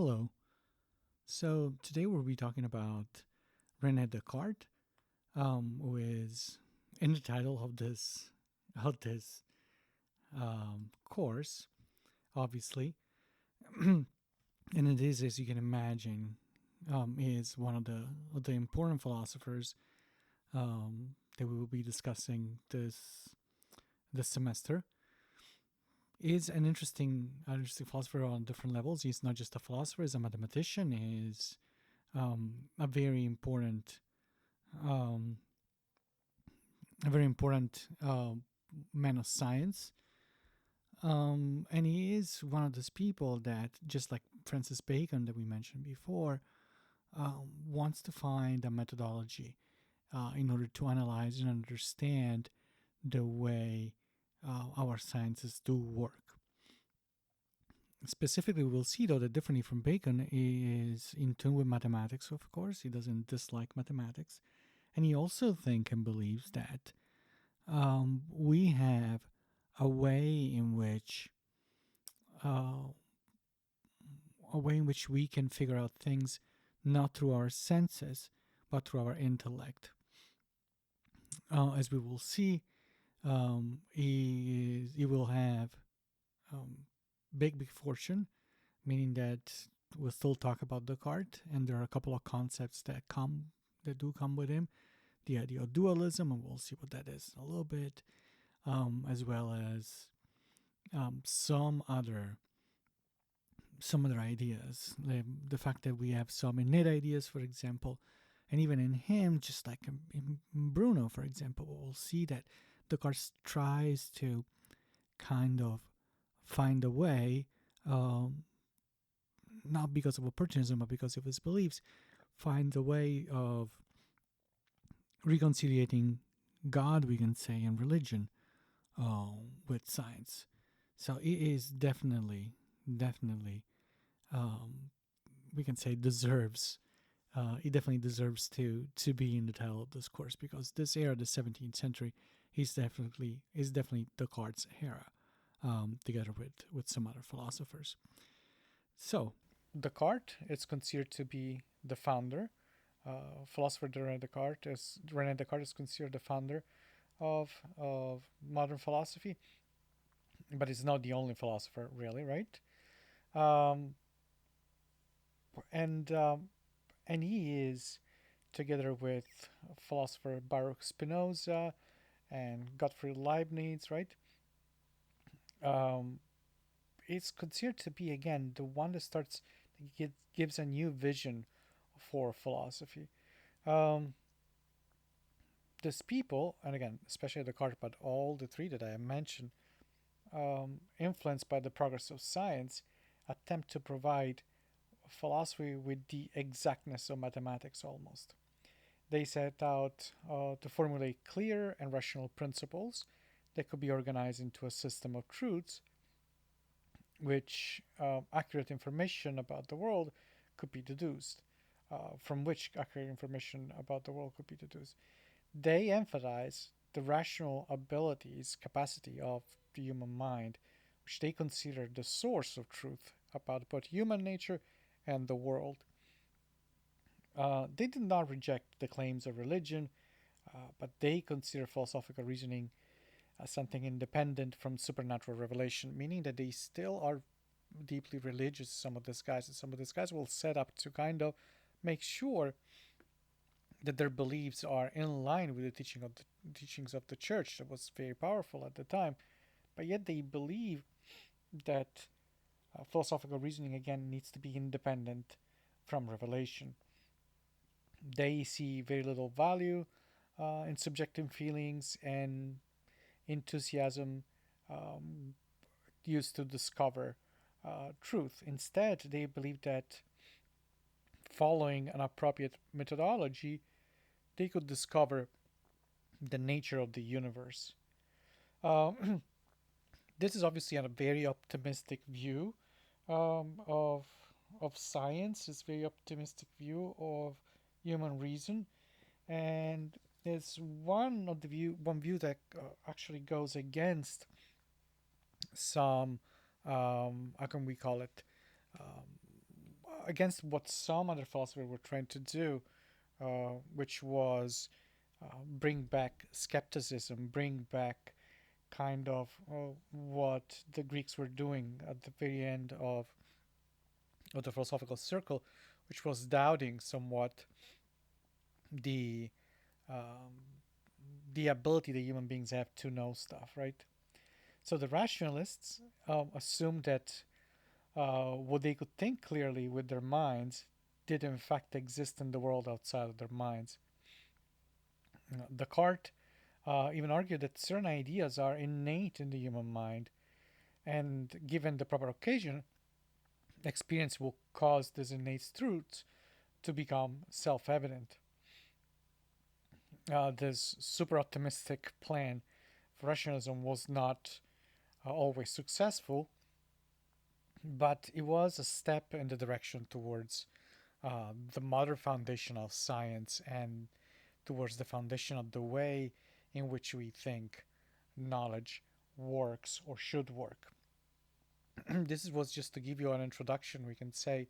Hello. So today we'll be talking about René Descartes, who is in the title of this course, obviously, and it is, as you can imagine, is one of the important philosophers that we will be discussing this semester. Is an interesting philosopher on different levels. He's not just a philosopher; he's a mathematician. He's a very important um, man of science. And he is one of those people that, just like Francis Bacon that we mentioned before, wants to find a methodology in order to analyze and understand the way our sciences do work. Specifically, we'll see though that differently from Bacon, he is in tune with mathematics, of course. He doesn't dislike mathematics. And he also thinks and believes that we have a way in which uh, we can figure out things not through our senses but through our intellect. As we will see, he will have um, big fortune, meaning that we'll still talk about Descartes, and there are a couple of concepts that do come with him. The idea of dualism, and we'll see what that is in a little bit, as well as some other ideas. The fact that we have some innate ideas, for example, and even in him, just like in Bruno, for example, we'll see that Descartes tries to kind of find a way, not because of opportunism, but because of his beliefs, find a way of reconciliating God, we can say, and religion with science. So it is definitely, um, we can say, deserves. It definitely deserves to be in the title of this course, because this era, the 17th century, is definitely Descartes' era, together with some other philosophers. So Descartes is considered to be the founder. Philosopher René Descartes is considered the founder of modern philosophy, but he's not the only philosopher, really, right? Um, and um, and he is, together with philosopher Baruch Spinoza and Gottfried Leibniz, right? Um, it's considered to be, again, the one that gives a new vision for philosophy. Um, these people, and again, especially Descartes, but all the three that I mentioned, influenced by the progress of science, attempt to provide philosophy with the exactness of mathematics almost. They set out to formulate clear and rational principles that could be organized into a system of truths, which accurate information about the world could be deduced, from which accurate information about the world could be deduced. They emphasize the rational abilities, capacity of the human mind, which they consider the source of truth about both human nature and the world. They did not reject the claims of religion, but they consider philosophical reasoning as something independent from supernatural revelation, meaning that they still are deeply religious, some of these guys, and some of these guys will set up to kind of make sure that their beliefs are in line with the teachings of the church that was very powerful at the time, but yet they believe that philosophical reasoning again needs to be independent from revelation. They see very little value in subjective feelings and enthusiasm um, used to discover truth. Instead, they believe that following an appropriate methodology, they could discover the nature of the universe. Um, this is obviously a very optimistic view of science. It's a very optimistic view of human reason, and it's one view that actually goes against some how can we call it, um, against what some other philosophers were trying to do, which was bring back skepticism, bring back kind of what the Greeks were doing at the very end of the philosophical circle, which was doubting somewhat the um, the ability that human beings have to know stuff, right? So the rationalists assumed that what they could think clearly with their minds did in fact exist in the world outside of their minds. Descartes even argued that certain ideas are innate in the human mind, and given the proper occasion, experience will cause these innate truths to become self evident. This super optimistic plan for rationalism was not always successful, but it was a step in the direction towards the modern foundation of science and towards the foundation of the way in which we think knowledge works or should work. This was just to give you an introduction, we can say,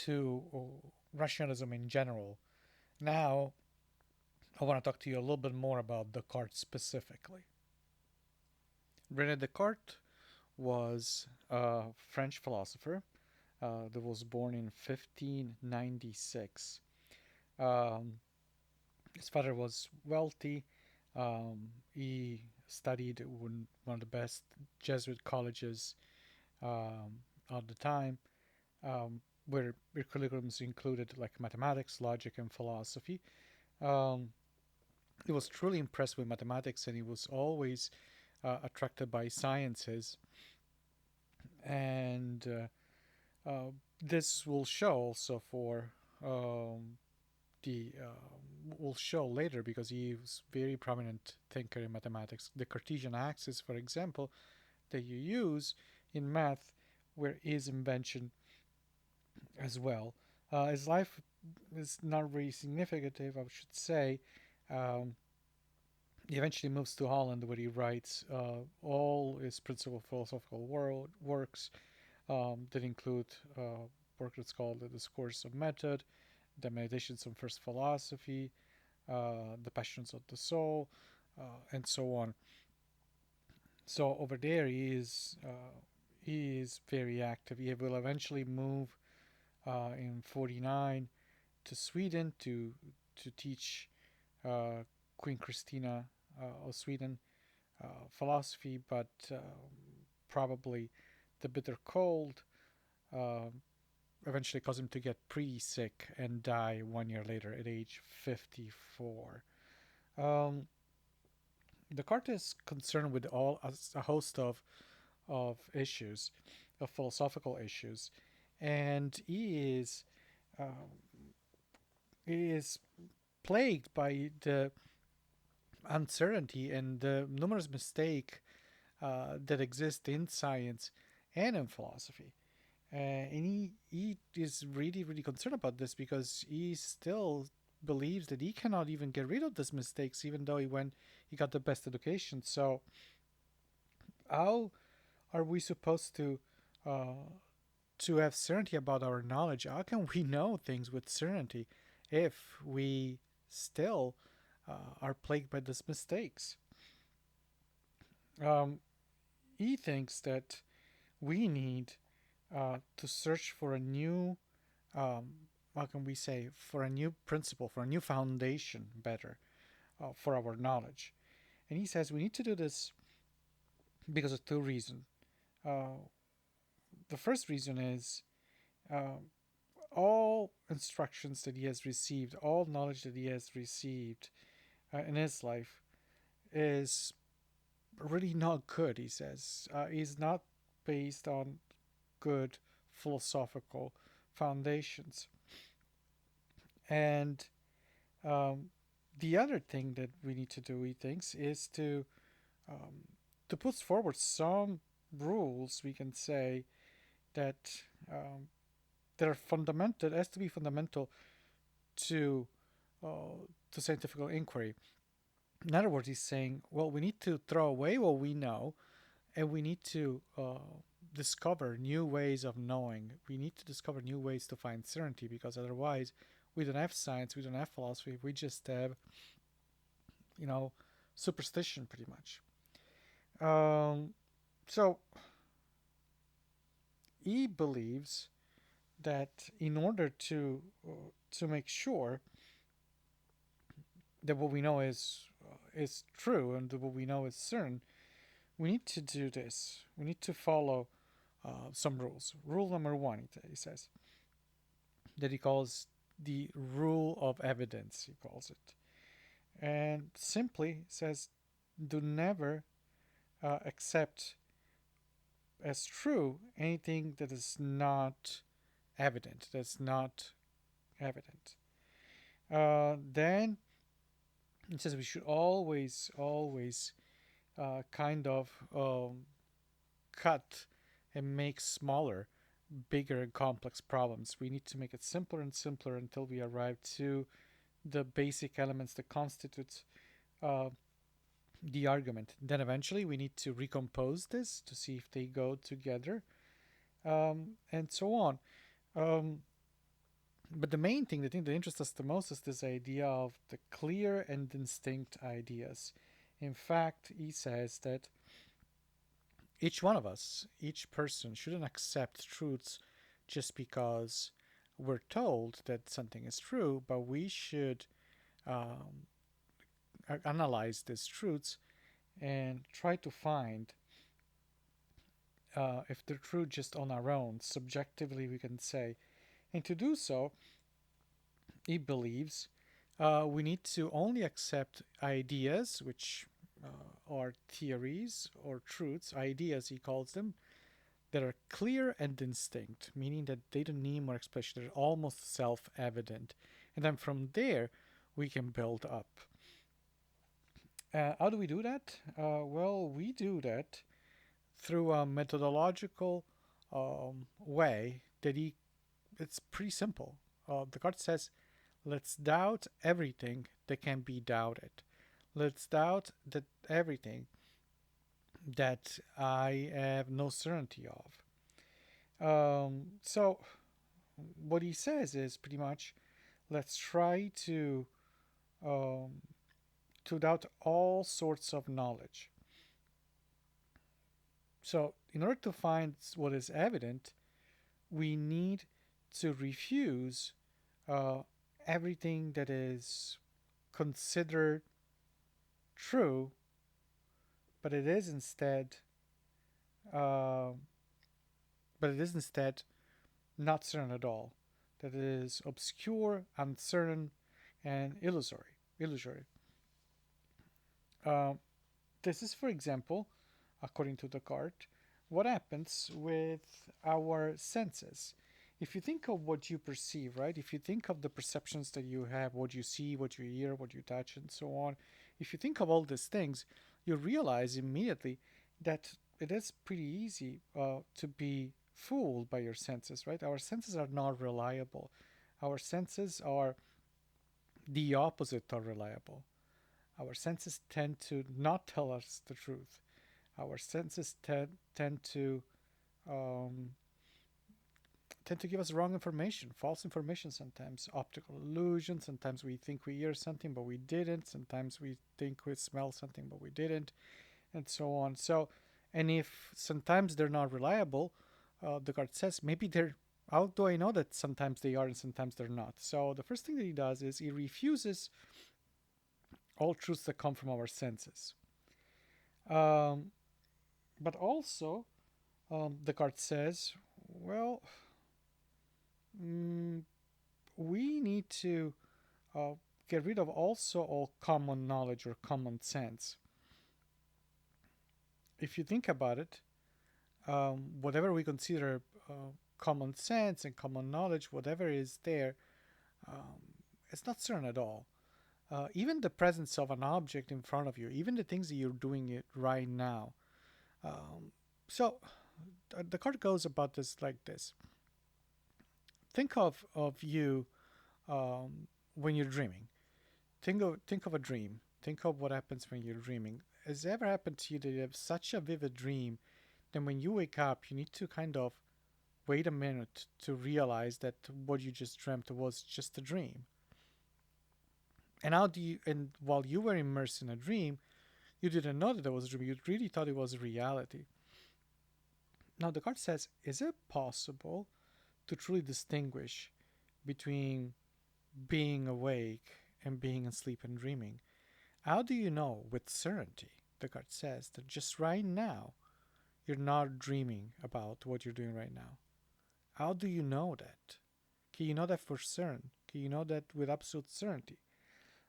to rationalism in general. Now, I want to talk to you a little bit more about Descartes specifically. Rene Descartes was a French philosopher that was born in 1596. Um, his father was wealthy. He studied in one of the best Jesuit colleges at the time, where curriculums included like mathematics, logic, and philosophy. Um, he was truly impressed with mathematics, and he was always attracted by sciences. And this will show also for the will show later because he was very prominent thinker in mathematics. The Cartesian axis, for example, that you use in math, were his invention as well. His life is not really significant, I should say. Um, he eventually moves to Holland, where he writes all his principal philosophical works that include work that's called the Discourse of Method, the Meditations on First Philosophy, the Passions of the Soul, and so on. So over there, he is very active. He will eventually move in '49 to Sweden to teach Queen Christina of Sweden philosophy, but probably the bitter cold uh, eventually caused him to get pretty sick and die 1 year later at age 54. Um, Descartes is concerned with all a host of issues, of philosophical issues, and uh, he is plagued by the uncertainty and the numerous mistakes that exist in science and in philosophy. And he is really, really concerned about this because he still believes that he cannot even get rid of these mistakes, even though he got the best education. So, how are we supposed to have certainty about our knowledge? How can we know things with certainty if we still are plagued by these mistakes? Um, he thinks that we need to search for a new, um, how can we say, for a new principle, for a new foundation, better, for our knowledge. And he says we need to do this because of two reasons. Uh, the first reason is uh, all instructions that he has received, all knowledge that he has received in his life is really not good, he says. Is not based on good philosophical foundations. And um, the other thing that we need to do, he thinks, is um, to put forward some rules, we can say, that um, that are fundamental, has to be fundamental to to scientific inquiry. In other words, he's saying, well, we need to throw away what we know, and we need to discover new ways of knowing. We need to discover new ways to find certainty, because otherwise we don't have science, we don't have philosophy, we just have, you know, superstition pretty much. Um, so he believes that in order to make sure that what we know is true and that what we know is certain, we need to do this. We need to follow some rules. Rule number one, he says, that he calls the rule of evidence. He calls it, and simply says, do never accept as true anything that is not evident. That's not evident. Then it says we should always kind of cut and make smaller, bigger, and complex problems. We need to make it simpler and simpler until we arrive to the basic elements that constitute uh, the argument. Then eventually we need to recompose this to see if they go together, and so on. Um, but the main thing, the thing that interests us the most, is this idea of the clear and distinct ideas. In fact, he says that each one of us, each person, shouldn't accept truths just because we're told that something is true, but we should um, analyze these truths and try to find if they're true just on our own, subjectively, we can say. And to do so, he believes we need to only accept ideas, which are theories or truths, ideas, he calls them, that are clear and distinct, meaning that they don't need more explanation, they're almost self evident. And then from there, we can build up. How do we do that? Well, we do that through a methodological way that it's pretty simple. Descartes says, let's doubt everything that can be doubted. Let's doubt that everything that I have no certainty of. So what he says is pretty much, let's try um, to doubt all sorts of knowledge. So in order to find what is evident, we need to refuse uh, everything that is considered true, but it is instead, uh, but it is instead not certain at all. That it is obscure, uncertain, and illusory. Illusory. Uh, this is, for example, according to Descartes, what happens with our senses. If you think of what you perceive, right? If you think of the perceptions that you have, what you see, what you hear, what you touch, and so on, if you think of all these things, you realize immediately that it is pretty easy to be fooled by your senses, right? Our senses are not reliable. Our senses are the opposite of reliable. Our senses tend to not tell us the truth. Our senses tend um, tend to give us wrong information, false information sometimes, optical illusion. Sometimes we think we hear something, but we didn't. Sometimes we think we smell something, but we didn't, and so on. So, and if sometimes they're not reliable, Descartes says maybe they're. How do I know that sometimes they are and sometimes they're not? So the first thing that he does is he refuses all truths that come from our senses. Um, but also, Descartes says, well, mm, we need to uh, get rid of also all common knowledge or common sense. If you think about it, whatever we consider common sense and common knowledge, whatever is there, um, it's not certain at all. Even the presence of an object in front of you, even the things that you're doing it right now. Um, so the card goes about this like this. Think of you when you're dreaming. Think of a dream. Think of what happens when you're dreaming. Has it ever happened to you that you have such a vivid dream then when you wake up, you need to kind of wait a minute to realize that what you just dreamt was just a dream. And how do you? And while you were immersed in a dream, you didn't know that it was a dream. You really thought it was reality. Now Descartes says, is it possible to truly distinguish between being awake and being asleep and dreaming? How do you know with certainty, Descartes says, that just right now you're not dreaming about what you're doing right now? How do you know that? Can you know that for certain? Can you know that with absolute certainty?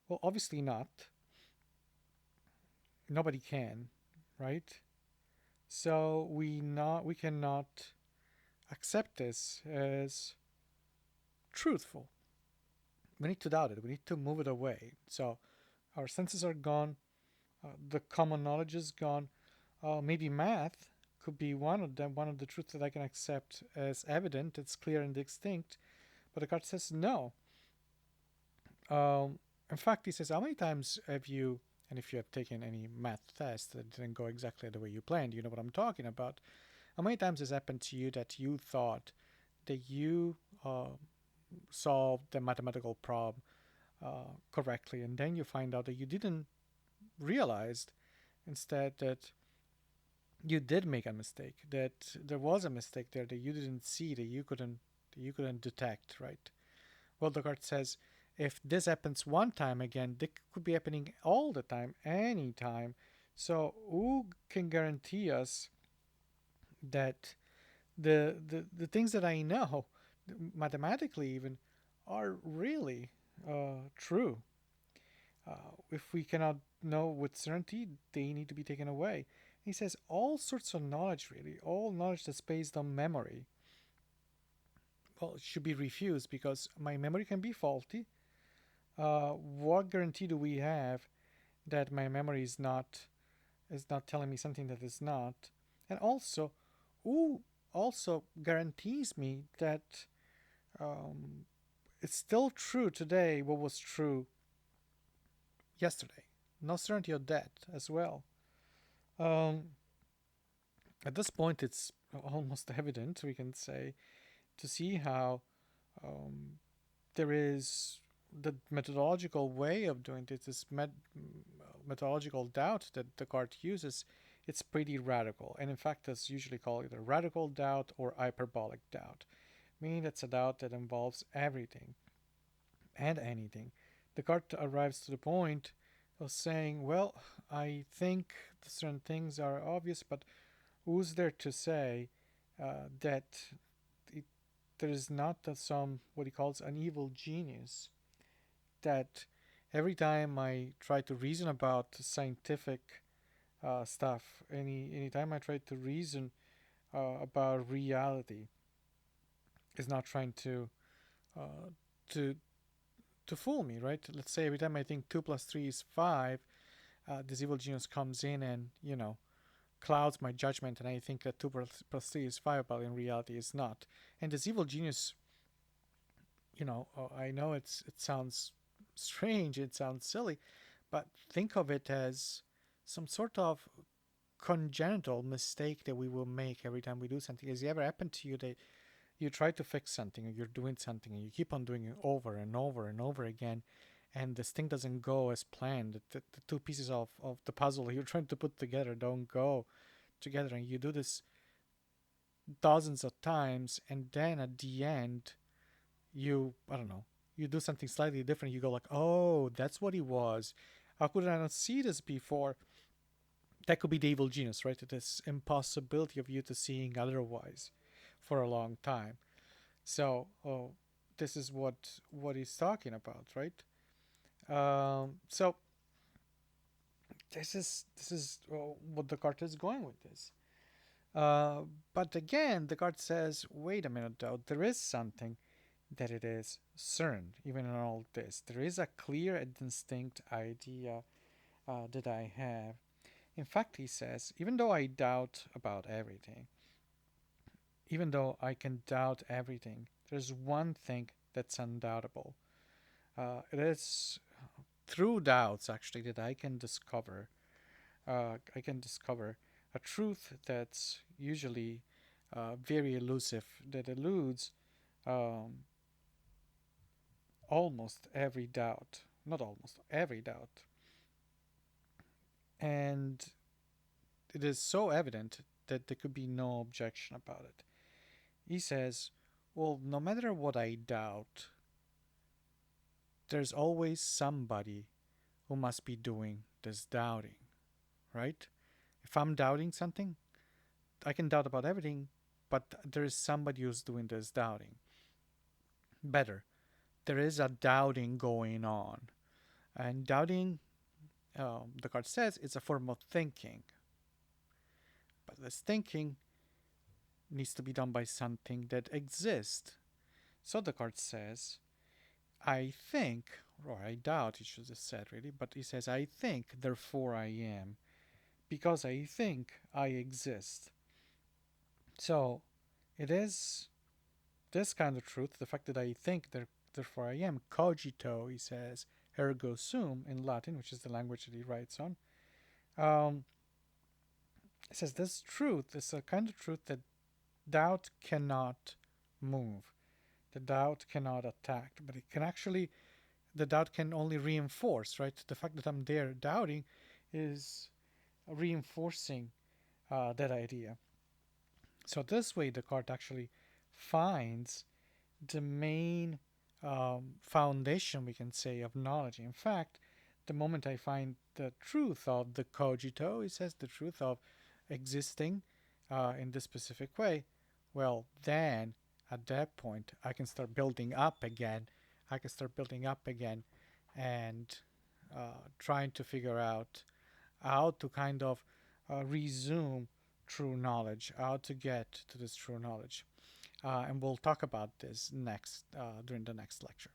Well, obviously not. Nobody can, right? So we cannot accept this as truthful. We need to doubt it. We need to move it away. So our senses are gone. The common knowledge is gone. Maybe math could be one of them, one of the truths that I can accept as evident. It's clear and distinct. But Descartes says no. In fact, he says, how many times have you, and if you have taken any math test that didn't go exactly the way you planned, you know what I'm talking about. How many times has happened to you that you thought that you solved the mathematical problem correctly, and then you find out that you didn't realize instead that you did make a mistake, that there was a mistake there that you didn't see, that you couldn't detect, right? Well, Descartes says if this happens one time again, this could be happening all the time, anytime. So who can guarantee us that the things that I know, mathematically even, are really true? If we cannot know with certainty, they need to be taken away. He says all sorts of knowledge, really, all knowledge that's based on memory, well, it should be refused because my memory can be faulty. What guarantee do we have that my memory is not telling me something that is not? And also, who also guarantees me that um, it's still true today what was true yesterday? No certainty of that as well. Um, at this point, it's almost evident, we can say, to see how um, there is the methodological way of doing this methodological doubt that Descartes uses. It's pretty radical, and in fact, it's usually called either radical doubt or hyperbolic doubt, meaning it's a doubt that involves everything and anything. Descartes arrives to the point of saying, well, I think certain things are obvious, but who's there to say that it, there is not some, what he calls, an evil genius, that every time I try to reason about scientific stuff, anytime I try to reason about reality, is not trying uh, to to fool me, right? Let's say every time I think 2 plus 3 is 5, this evil genius comes in and clouds my judgment, and I think that 2 plus 3 is 5, but in reality it's not. And this evil genius, I know it sounds strange, it sounds silly, but think of it as some sort of congenital mistake that we will make every time we do something. Has it ever happened to you that you try to fix something, or you're doing something and you keep on doing it over and over and over again, and this thing doesn't go as planned? The two pieces of the puzzle you're trying to put together don't go together, and you do this dozens of times, and then at the end, I don't know, you do something slightly different. You go like, oh, that's what it was. How could I not see this before? That could be the evil genius, right? This impossibility of you to seeing otherwise for a long time. So, this is what he's talking about, right? So this is what Descartes is going with this. But again, Descartes says, wait a minute, though, there is something that it is certain, even in all this. There is a clear and distinct idea that I have. In fact, he says, even though I doubt about everything, even though I can doubt everything, there's one thing that's undoubtable. It is through doubts, actually, that I can discover a truth that's usually very elusive, that eludes um, almost every doubt, not almost every doubt. And it is so evident that there could be no objection about it. He says, well, no matter what I doubt, there's always somebody who must be doing this doubting, right? If I'm doubting something, I can doubt about everything, but there is somebody who's doing this doubting. Better, there is a doubting going on. And doubting, Descartes says, it's a form of thinking. But this thinking needs to be done by something that exists. So Descartes says, I think, or I doubt, he should have said really, but he says, I think, therefore I am. Because I think, I exist. So it is this kind of truth, the fact that I think, therefore I am, cogito, he says, ergo sum in Latin, which is the language that he writes on. Um, it says this truth is a kind of truth that doubt cannot move. The doubt cannot attack, but it can actually, the doubt can only reinforce, right? The fact that I'm there doubting is reinforcing that idea. So this way, Descartes actually finds the main foundation, we can say, of knowledge. In fact, the moment I find the truth of the cogito, he says the truth of existing in this specific way, well, then at that point, I can start building up again. I can start building up again and trying to figure out how to kind of resume true knowledge, how to get to this true knowledge. And we'll talk about this next during the next lecture.